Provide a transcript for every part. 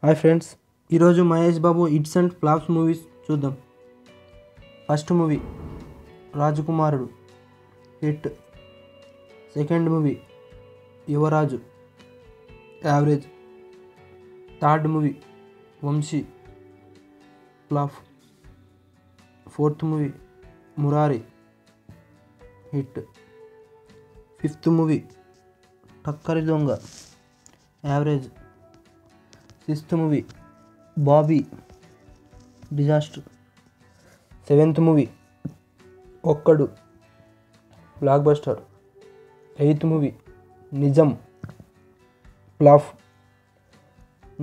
Hi friends, ఈరోజు Mahesh Babu hits and flops movies చూద్దాం. First movie Rajakumarudu, hit. Second movie Yuvaraju, average. Third movie Vamsi, flop. Fourth movie Murari, hit. Fifth movie Takkari Donga, average. Sixth movie Bobby, disaster. Seventh movie Okkadu, blockbuster. Eighth movie Nijam, flop.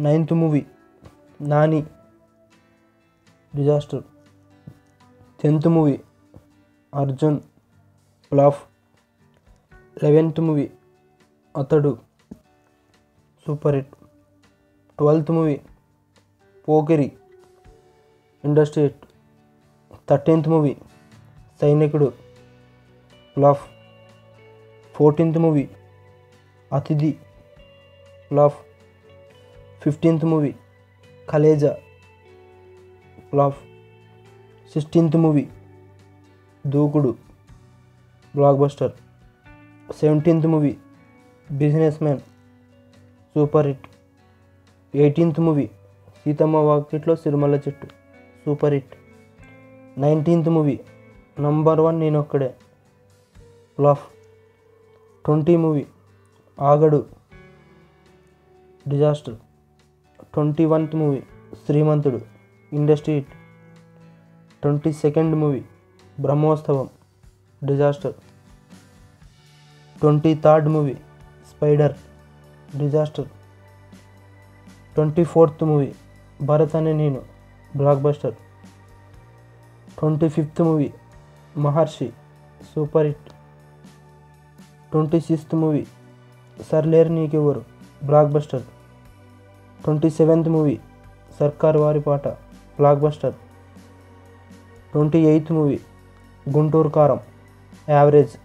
Ninth movie Nani, disaster. 10th movie Arjun, flop. 11th movie Athadu, super hit. 12th movie Pokiri, industry hit. 13th movie Sainikudu, flop. 14th movie Athidhi, flop. 15th movie Kaleja, flop. 16th movie Dookudu, blockbuster. 17th movie businessman, super hit. 18th movie Seethamma Vakitlo Sirimalle Chettu, super hit. 19th movie number 1 Nenokkadine, flop. 20 movie Aagadu, disaster. 21th movie Srimanthudu, industry hit. 22nd movie Brahmotsavam, disaster. 23rd movie Spyder, disaster. 24th movie Bharat Ane Nenu, blockbuster. 25th movie Maharshi, super hit. 26th movie Sarileru Neekevvaru, block buster. 27th movie సర్కార్ వారి పాట, block buster. 28th movie Guntur కారం, average.